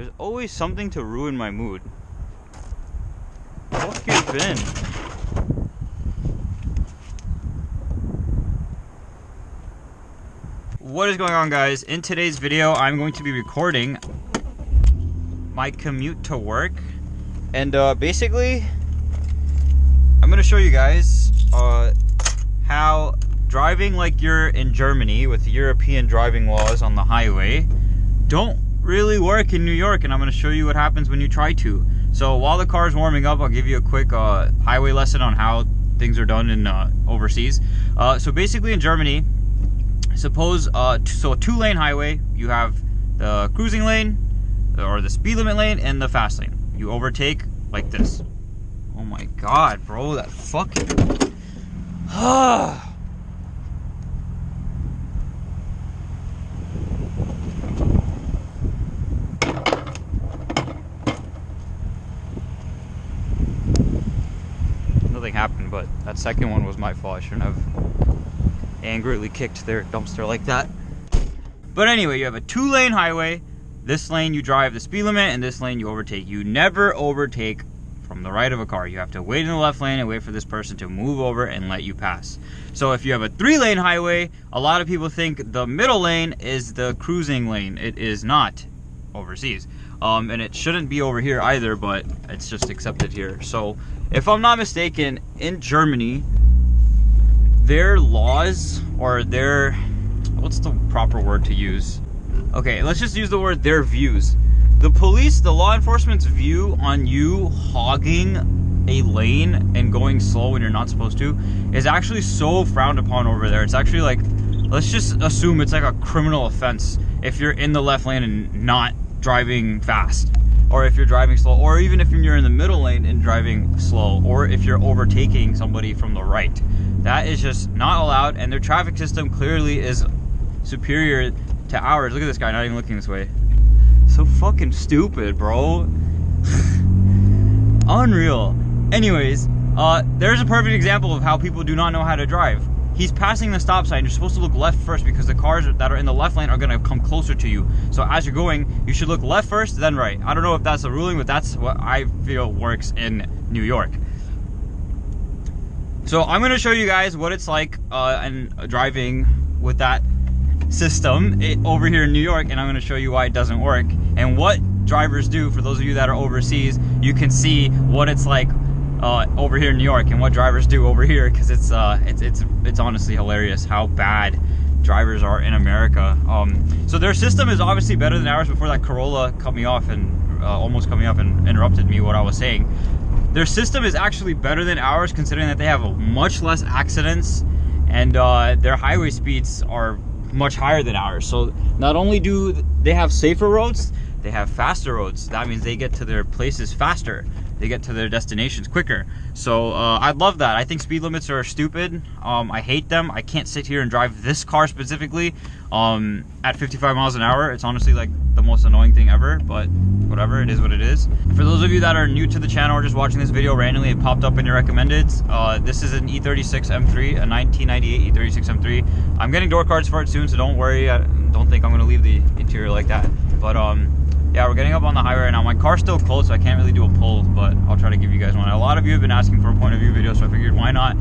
There's always something to ruin my mood. Fuck you been? What is going on, guys? In today's video, I'm going to be recording my commute to work. And basically, I'm going to show you guys how driving like you're in Germany with European driving laws on the highway don't really work in New York, and I'm going to show you what happens when you try to. So while the car is warming up, I'll give you a quick highway lesson on how things are done in overseas. So basically in Germany, suppose so a two-lane highway, you have the cruising lane or the speed limit lane and the fast lane. You overtake like this. Oh my god, bro, that fucking nothing happened, but that second one was my fault. I shouldn't have angrily kicked their dumpster like that. But anyway, you have a two-lane highway. This lane you drive the speed limit, and this lane you overtake. You never overtake from the right of a car. You have to wait in the left lane and wait for this person to move over and let you pass. So if you have a three-lane highway, a lot of people think the middle lane is the cruising lane. It is not overseas. And it shouldn't be over here either, but it's just accepted here. So if I'm not mistaken, in Germany, their laws, or their, what's the proper word to use? Okay, let's just use the word their views. The police, the law enforcement's view on you hogging a lane and going slow when you're not supposed to is actually so frowned upon over there. It's actually like, let's just assume it's like a criminal offense if you're in the left lane and not driving fast, or if you're driving slow, or even if you're in the middle lane and driving slow, or if you're overtaking somebody from the right. That is just not allowed, and their traffic system clearly is superior to ours. Look at this guy not even looking this way. So fucking stupid, bro. Unreal. Anyways, there's a perfect example of how people do not know how to drive. He's passing the stop sign. You're supposed to look left first because the cars that are in the left lane are going to come closer to you. So as you're going, you should look left first, then right. I don't know if that's a ruling, but that's what I feel works in New York. So I'm going to show you guys what it's like and driving with that system over here in New York, and I'm going to show you why it doesn't work and what drivers do. For those of you that are overseas, you can see what it's like over here in New York and what drivers do over here, because it's honestly hilarious how bad drivers are in America. So their system is obviously better than ours. Before that Corolla cut me off and almost cut me off and interrupted me what I was saying. Their system is actually better than ours, considering that they have much less accidents, and their highway speeds are much higher than ours. So not only do they have safer roads, they have faster roads. That means they get to their places faster. They get to their destinations quicker. So I love that. I think speed limits are stupid. I hate them. I can't sit here and drive this car specifically at 55 miles an hour. It's honestly like the most annoying thing ever, but whatever, it is what it is. For those of you that are new to the channel or just watching this video randomly, it popped up in your recommendeds. This is an E36 M3, a 1998 E36 M3. I'm getting door cards for it soon, so don't worry. I don't think I'm gonna leave the interior like that. But yeah, we're getting up on the highway right now. My car's still cold, so I can't really do a pull, but I'll try to give you guys one. A lot of you have been asking for a point of view video, so I figured why not,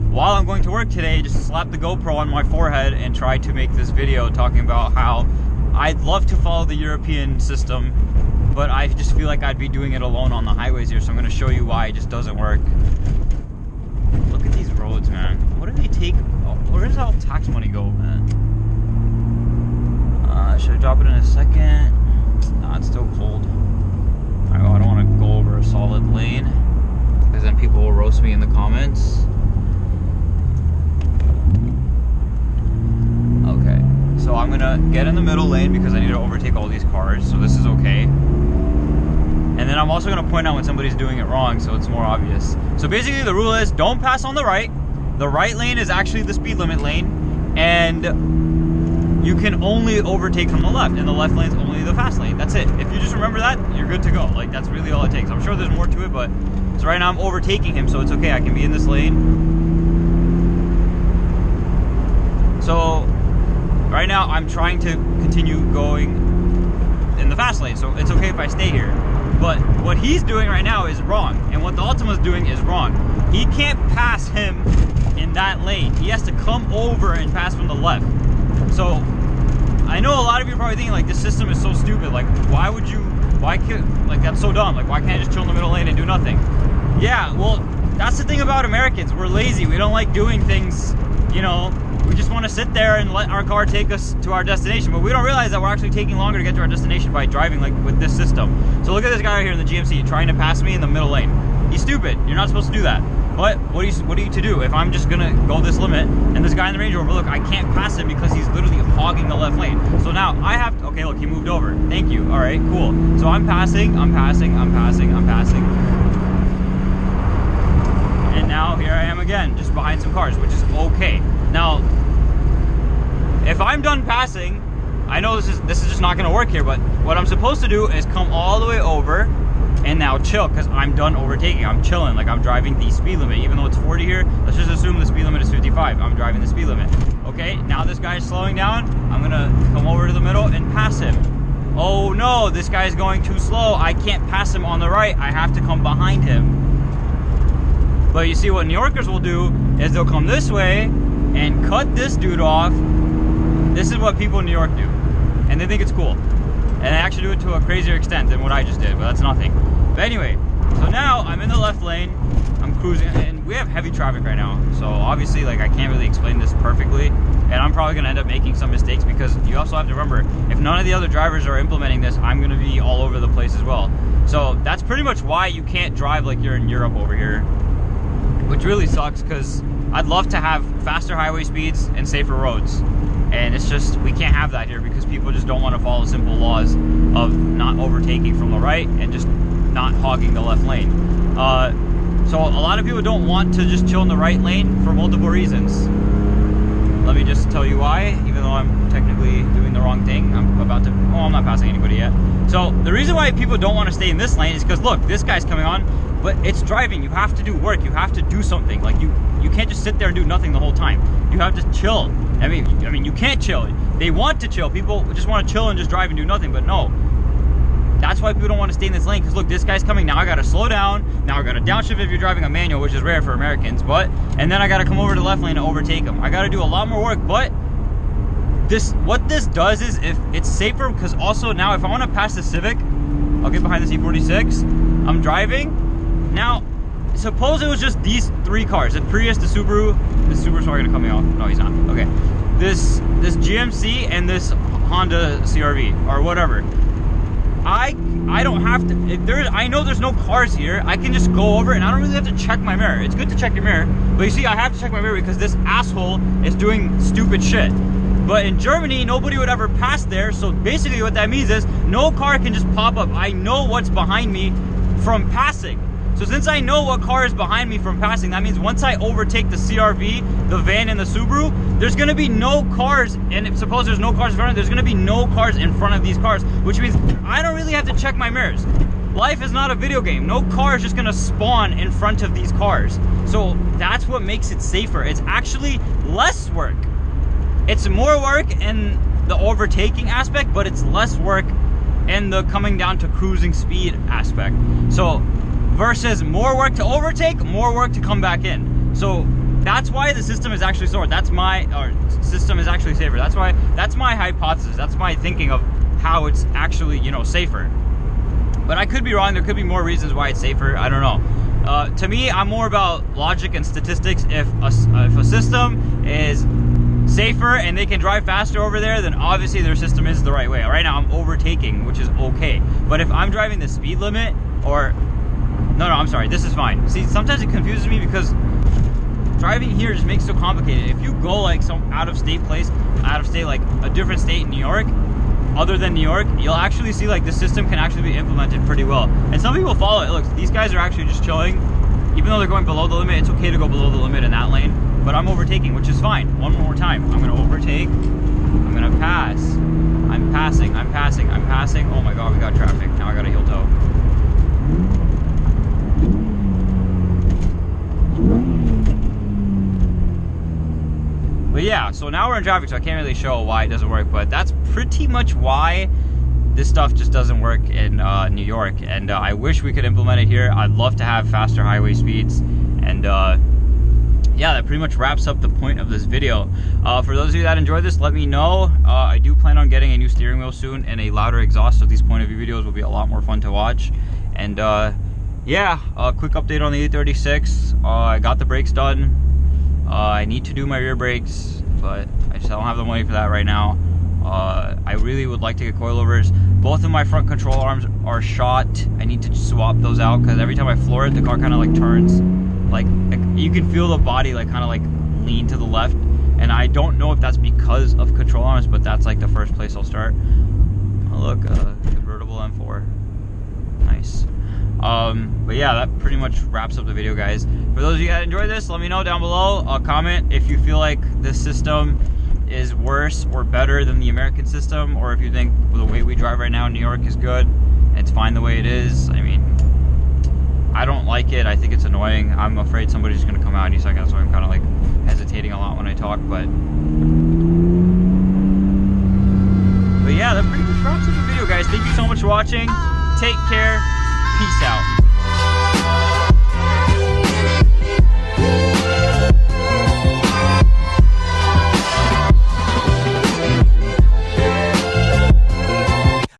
while I'm going to work today, just slap the GoPro on my forehead and try to make this video talking about how I'd love to follow the European system, but I just feel like I'd be doing it alone on the highways here, so I'm going to show you why it just doesn't work. Look at these roads, man. What do they take? Oh, where does all tax money go, man? Should I drop it in a second? Nah, it's still cold. I don't want to go over a solid lane, because then people will roast me in the comments. Okay, so I'm gonna get in the middle lane because I need to overtake all these cars, so this is okay. And then I'm also gonna point out when somebody's doing it wrong, so it's more obvious. So basically the rule is don't pass on the right. The right lane is actually the speed limit lane, and you can only overtake from the left, and the left lane is only the fast lane. That's it. If you just remember that, you're good to go. Like, that's really all it takes. I'm sure there's more to it, but so right now I'm overtaking him, so it's okay. I can be in this lane. So right now I'm trying to continue going in the fast lane, so it's okay if I stay here. But what he's doing right now is wrong, and what the Ultima's doing is wrong. He can't pass him in that lane. He has to come over and pass from the left. So I know a lot of you are probably thinking like, this system is so stupid. Like, why can't, like, that's so dumb. Like, why can't I just chill in the middle lane and do nothing? Yeah, well, that's the thing about Americans. We're lazy. We don't like doing things, you know. We just want to sit there and let our car take us to our destination, but we don't realize that we're actually taking longer to get to our destination by driving like with this system. So look at this guy right here in the GMC trying to pass me in the middle lane. He's stupid. You're not supposed to do that. But what are you to do if I'm just gonna go this limit and this guy in the Range Rover, look, I can't pass him because he's literally hogging the left lane. So now I have to, okay, look, he moved over. Thank you. All right, cool. So I'm passing. And now here I am again, just behind some cars, which is okay. Now, if I'm done passing, I know this is just not gonna work here, but what I'm supposed to do is come all the way over and now chill, because I'm done overtaking. I'm chilling, like I'm driving the speed limit. Even though it's 40 here, let's just assume the speed limit is 55. I'm driving the speed limit. Okay, now this guy is slowing down. I'm gonna come over to the middle and pass him. Oh no, this guy's going too slow. I can't pass him on the right. I have to come behind him. But you see what New Yorkers will do is they'll come this way and cut this dude off. This is what people in New York do. And they think it's cool. And they actually do it to a crazier extent than what I just did, but that's nothing. But anyway, so now I'm in the left lane. I'm cruising, and we have heavy traffic right now. So obviously, like, I can't really explain this perfectly. And I'm probably gonna end up making some mistakes, because you also have to remember, if none of the other drivers are implementing this, I'm gonna be all over the place as well. So that's pretty much why you can't drive like you're in Europe over here. Which really sucks, because I'd love to have faster highway speeds and safer roads. And it's just, we can't have that here because people just don't want to follow simple laws of not overtaking from the right and just not hogging the left lane. So a lot of people don't want to just chill in the right lane for multiple reasons. Let me just tell you why, even though I'm technically doing the wrong thing. I'm not passing anybody yet. So the reason why people don't want to stay in this lane is because, look, this guy's coming on, but it's driving. You have to do work. You have to do something. Like, you can't just sit there and do nothing the whole time. You have to chill. I mean, you can't chill. They want to chill. People just want to chill and just drive and do nothing, but no. That's why people don't want to stay in this lane, because look, this guy's coming. Now I got to slow down. Now I got to downshift if you're driving a manual, which is rare for Americans, and then I got to come over to the left lane to overtake him. I got to do a lot more work, but what this does is, if it's safer, because also now if I want to pass the Civic, I'll get behind the C46. I'm driving. Now, suppose it was just these three cars, the Prius, the Subaru. This Subaru's probably gonna cut me off. No, he's not. Okay. This GMC and this Honda CRV or whatever. I don't have to, I know there's no cars here. I can just go over and I don't really have to check my mirror. It's good to check your mirror, but you see, I have to check my mirror because this asshole is doing stupid shit. But in Germany, nobody would ever pass there. So basically what that means is no car can just pop up. I know what's behind me from passing. So since I know what car is behind me from passing, that means once I overtake the CRV, the van, and the Subaru, there's gonna be no cars, and if suppose there's no cars in front of me, there's gonna be no cars in front of these cars, which means I don't really have to check my mirrors. Life is not a video game. No car is just gonna spawn in front of these cars. So that's what makes it safer. It's actually less work. It's more work in the overtaking aspect, but it's less work in the coming down to cruising speed aspect. So versus more work to overtake, more work to come back in. So that's why the system is actually slower. System is actually safer. That's my hypothesis. That's my thinking of how it's actually, you know, safer. But I could be wrong. There could be more reasons why it's safer. I don't know. To me, I'm more about logic and statistics. If a system is safer and they can drive faster over there, then obviously their system is the right way. Right now I'm overtaking, which is okay. But if I'm driving the speed limit, or no, I'm sorry, this is fine. See, sometimes it confuses me because driving here just makes it so complicated. If you go like some out of state, like a different state in New York, other than New York, you'll actually see like the system can actually be implemented pretty well. And some people follow it. Look, these guys are actually just chilling. Even though they're going below the limit, it's okay to go below the limit in that lane. But I'm overtaking, which is fine. One more time. I'm gonna overtake. I'm gonna pass. I'm passing. Oh my God, we got traffic. Now I got a heel toe. But yeah, so now we're in traffic, so I can't really show why it doesn't work, but that's pretty much why this stuff just doesn't work in New York, and I wish we could implement it here. I'd love to have faster highway speeds, and yeah, that pretty much wraps up the point of this video. For those of you that enjoyed this, let me know. I do plan on getting a new steering wheel soon and a louder exhaust, so these point of view videos will be a lot more fun to watch. And yeah, a quick update on the 836. I got the brakes done. I need to do my rear brakes, but I just don't have the money for that right now. I really would like to get coilovers. Both of my front control arms are shot. I need to swap those out because every time I floor it, the car kind of like turns. Like you can feel the body like kind of like lean to the left, and I don't know if that's because of control arms, but that's like the first place I'll start. Oh look, convertible M4, nice. But yeah, that pretty much wraps up the video, guys. For those of you that enjoyed this, let me know down below. Comment if you feel like this system is worse or better than the American system, or if you think the way we drive right now in New York is good and it's fine the way it is. I mean, I don't like it. I think it's annoying. I'm afraid somebody's gonna come out any second, so I'm kind of like hesitating a lot when I talk. But yeah, that pretty much wraps up the video, guys. Thank you so much for watching. Take care. Peace out.